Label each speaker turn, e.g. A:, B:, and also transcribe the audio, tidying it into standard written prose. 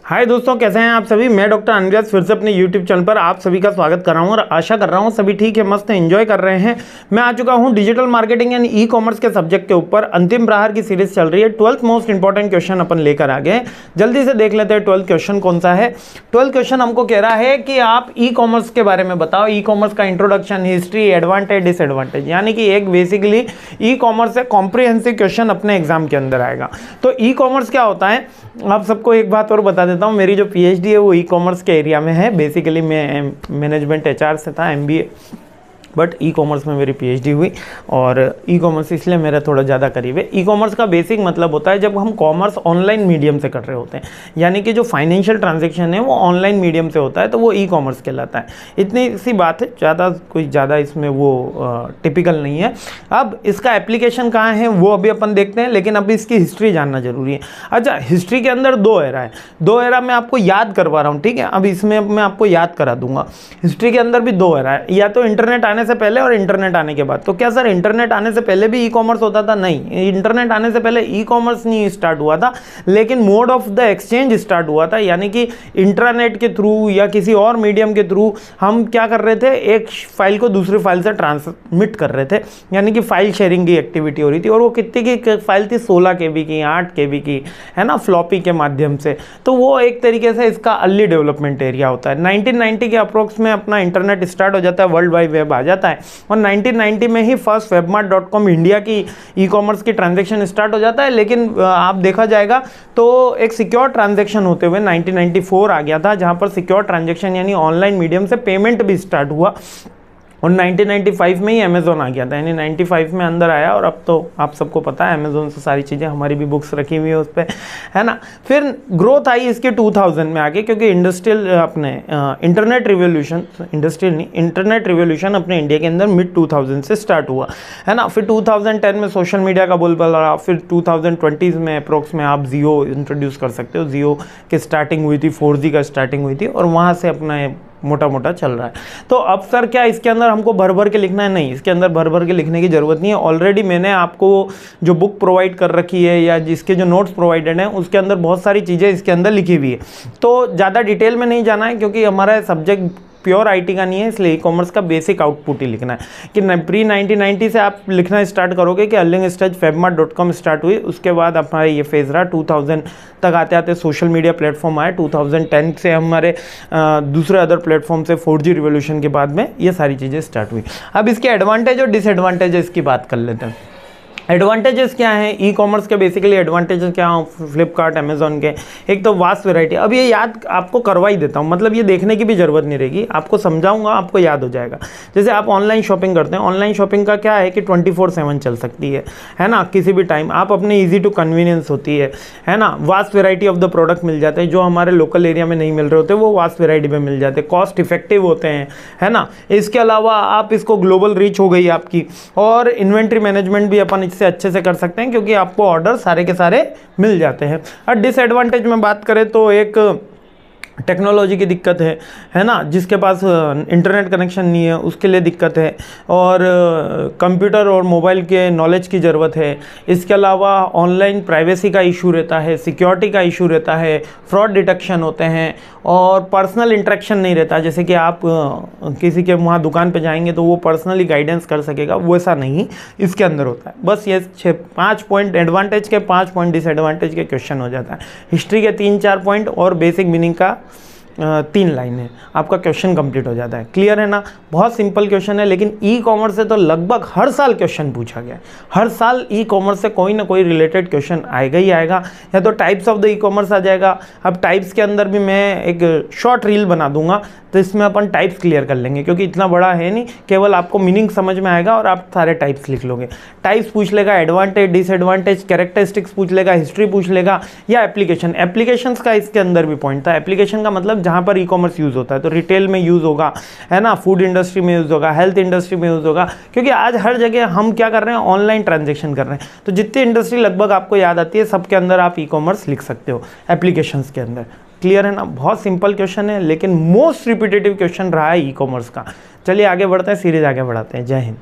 A: हाय दोस्तों, कैसे हैं आप सभी। मैं डॉक्टर अनिरुद्ध फिर से अपने यूट्यूब चैनल पर आप सभी का स्वागत कर रहा हूं और आशा कर रहा हूं सभी ठीक है, मस्त एंजॉय कर रहे हैं। मैं आ चुका हूं digital marketing and e commerce के सब्जेक्ट के ऊपर। अंतिम प्रहार की सीरीज चल रही है। 12th मोस्ट इंपॉर्टेंट क्वेश्चन अपन लेकर आ गए। जल्दी से देख लेते हैं 12th क्वेश्चन कौन सा है। 12th क्वेश्चन हमको कह रहा है कि आप ई कॉमर्स के बारे में बताओ। ई कॉमर्स का इंट्रोडक्शन, हिस्ट्री, एडवांटेज, डिसएडवांटेज, यानी कि एक बेसिकली ई कॉमर्स से कॉम्प्रिहेंसिव क्वेश्चन अपने एग्जाम के अंदर आएगा। तो ई कॉमर्स क्या होता है, आप सबको एक बात और बता देता हूँ। मेरी जो पीएचडी है वो ई कॉमर्स के एरिया में है। बेसिकली मैं मैनेजमेंट एचआर से था, एमबीए, बट ई कॉमर्स में मेरी पीएचडी हुई और ई कॉमर्स इसलिए मेरा थोड़ा ज़्यादा करीब है। ई कॉमर्स का बेसिक मतलब होता है जब हम कॉमर्स ऑनलाइन मीडियम से कर रहे होते हैं, यानी कि जो फाइनेंशियल ट्रांजैक्शन है वो ऑनलाइन मीडियम से होता है, तो वो ई कॉमर्स कहलाता है। इतनी सी बात है, कोई ज़्यादा इसमें वो टिपिकल नहीं है। अब इसका एप्लीकेशन कहाँ है वो अभी अपन देखते हैं, लेकिन अभी इसकी हिस्ट्री जानना जरूरी है। अच्छा, हिस्ट्री के अंदर दो एरा है, दो एरा मैं आपको याद करवा रहा हूँ, ठीक है। अब इसमें मैं आपको याद करा दूंगा। हिस्ट्री के अंदर भी दो एरा है, या तो इंटरनेट आने से पहले और इंटरनेट आने के बाद। तो क्या सर इंटरनेट आने से पहले भी ई कॉमर्स होता था? नहीं, इंटरनेट आने से पहले ई कॉमर्स नहीं स्टार्ट हुआ था, लेकिन mode of the exchange start हुआ था। यानी कि इंटरनेट के थ्रू या किसी और मीडियम के थ्रू हम क्या कर रहे थे, एक फाइल को दूसरी फाइल से ट्रांसमिट कर रहे थे, यानी कि फाइल शेयरिंग की एक्टिविटी हो रही थी। और वो कितनी की फाइल थी? 16 KB की, 8 KB की, है ना, फ्लॉपी के माध्यम से। तो वो एक तरीके से इसका अर्ली डेवलपमेंट एरिया होता है। 1990 के अप्रोक्स में अपना इंटरनेट स्टार्ट हो जाता है, वर्ल्ड वाइड वेब आ जाता है, और 1990 में ही फर्स्ट webmart.com इंडिया की ई कॉमर्स की ट्रांजैक्शन स्टार्ट हो जाता है। लेकिन आप देखा जाएगा तो एक सिक्योर ट्रांजैक्शन होते हुए 1994 आ गया था, जहां पर सिक्योर ट्रांजैक्शन यानी ऑनलाइन मीडियम से पेमेंट भी स्टार्ट हुआ। और 1995 में ही अमेजोन आ गया था, यानी 95 में अंदर आया। और अब तो आप सबको पता है अमेजोन से सारी चीज़ें, हमारी भी बुक्स रखी हुई है उस पर, है ना। फिर ग्रोथ आई इसके 2000 में आगे, क्योंकि इंडस्ट्रियल अपने इंटरनेट रिवोल्यूशन, इंडस्ट्रियल नहीं, इंटरनेट रिवोल्यूशन अपने इंडिया के अंदर मिड 2000 से स्टार्ट हुआ, है ना। फिर 2010 में सोशल मीडिया का बोलबाला रहा। फिर 2020 में अप्रोक्स में आप जियो इंट्रोड्यूस कर सकते हो। जियो की स्टार्टिंग हुई थी, 4G का स्टार्टिंग हुई थी, और वहाँ से अपना मोटा मोटा चल रहा है। तो अब सर क्या इसके अंदर हमको भर भर के लिखना है? नहीं, इसके अंदर भर भर के लिखने की जरूरत नहीं है। ऑलरेडी मैंने आपको जो बुक प्रोवाइड कर रखी है या जिसके जो नोट्स प्रोवाइडेड हैं उसके अंदर बहुत सारी चीज़ें इसके अंदर लिखी हुई है। तो ज़्यादा डिटेल में नहीं जाना है, क्योंकि हमारा सब्जेक्ट प्योर आईटी का नहीं है, इसलिए ई कॉमर्स का बेसिक आउटपुट ही लिखना है कि प्री 1990 से आप लिखना स्टार्ट करोगे कि अर्लिंग स्टेज webmart.com स्टार्ट हुई। उसके बाद हमारा ये फेज रहा 2000 तक आते आते सोशल मीडिया प्लेटफॉर्म आए। 2010 से हमारे दूसरे अदर प्लेटफॉर्म से 4G रिवोल्यूशन के बाद में ये सारी चीज़ें स्टार्ट हुई। अब इसके एडवांटेज और डिसएडवांटेजेस की बात कर लेते हैं। एडवांटेजेस क्या हैं ई कॉमर्स के? बेसिकली एडवांटेजेस क्या हैं फ्लिपकार्ट, अमेजोन के? एक तो वास्ट वैरायटी। अब ये याद आपको करवा ही देता हूँ, मतलब ये देखने की भी जरूरत नहीं रहेगी, आपको समझाऊंगा, आपको याद हो जाएगा। जैसे आप ऑनलाइन शॉपिंग करते हैं, ऑनलाइन शॉपिंग का क्या है कि 24/7 चल सकती है ना, किसी भी टाइम आप अपने ईजी टू कन्वीनियंस होती है ना। Vast variety of the product मिल जाते हैं, जो हमारे लोकल एरिया में नहीं मिल रहे होते वो वास्ट वैरायटी में मिल जाते हैं, कॉस्ट इफेक्टिव होते हैं, है ना। इसके अलावा आप इसको ग्लोबल रीच हो गई आपकी, और इन्वेंट्री मैनेजमेंट भी अपन से अच्छे से कर सकते हैं, क्योंकि आपको ऑर्डर सारे के सारे मिल जाते हैं। और डिसएडवांटेज में बात करें तो एक टेक्नोलॉजी की दिक्कत है ना, जिसके पास इंटरनेट कनेक्शन नहीं है उसके लिए दिक्कत है, और कंप्यूटर और मोबाइल के नॉलेज की ज़रूरत है। इसके अलावा ऑनलाइन प्राइवेसी का इशू रहता है, सिक्योरिटी का इशू रहता है, फ्रॉड डिटेक्शन होते हैं, और पर्सनल इंटरेक्शन नहीं रहता। जैसे कि आप किसी के वहाँ दुकान पे जाएंगे तो वो पर्सनली गाइडेंस कर सकेगा, वैसा नहीं इसके अंदर होता है। बस ये 5 पॉइंट एडवांटेज के, 5 पॉइंट डिसएडवांटेज के क्वेश्चन हो जाता है। हिस्ट्री के 3-4 पॉइंट और बेसिक मीनिंग का 3 लाइन है, आपका क्वेश्चन कंप्लीट हो जाता है। क्लियर है ना? बहुत सिंपल क्वेश्चन है, लेकिन ई कॉमर्स से तो लगभग हर साल क्वेश्चन पूछा गया है। हर साल ई कॉमर्स से कोई ना कोई रिलेटेड क्वेश्चन आएगा ही आएगा, या तो types of the e commerce आ जाएगा। अब टाइप्स के अंदर भी मैं एक शॉर्ट रील बना दूंगा, तो इसमें अपन टाइप्स क्लियर कर लेंगे, क्योंकि इतना बड़ा है नहीं, केवल आपको मीनिंग समझ में आएगा और आप सारे टाइप्स लिख लोगे। टाइप्स पूछ लेगा, एडवांटेज, डिसएडवांटेज, कैरेक्टरिस्टिक्स पूछ लेगा, हिस्ट्री पूछ लेगा, या एप्लीकेशंस का इसके अंदर भी पॉइंट था। एप्लीकेशन का मतलब जहां पर ई कॉमर्स यूज होता है, तो रिटेल में यूज होगा, है ना, फूड इंडस्ट्री में यूज होगा, हेल्थ इंडस्ट्री में यूज होगा, क्योंकि आज हर जगह हम क्या कर रहे हैं, ऑनलाइन ट्रांजेक्शन कर रहे हैं। तो जितनी इंडस्ट्री लगभग आपको याद आती है, सबके अंदर आप ई कॉमर्स लिख सकते हो एप्लीकेशंस के अंदर। क्लियर है ना? बहुत सिंपल क्वेश्चन है, लेकिन मोस्ट रिपीटेटिव क्वेश्चन रहा है ई कॉमर्स का। चलिए आगे बढ़ते हैं, सीरीज आगे बढ़ाते हैं। जय हिंद।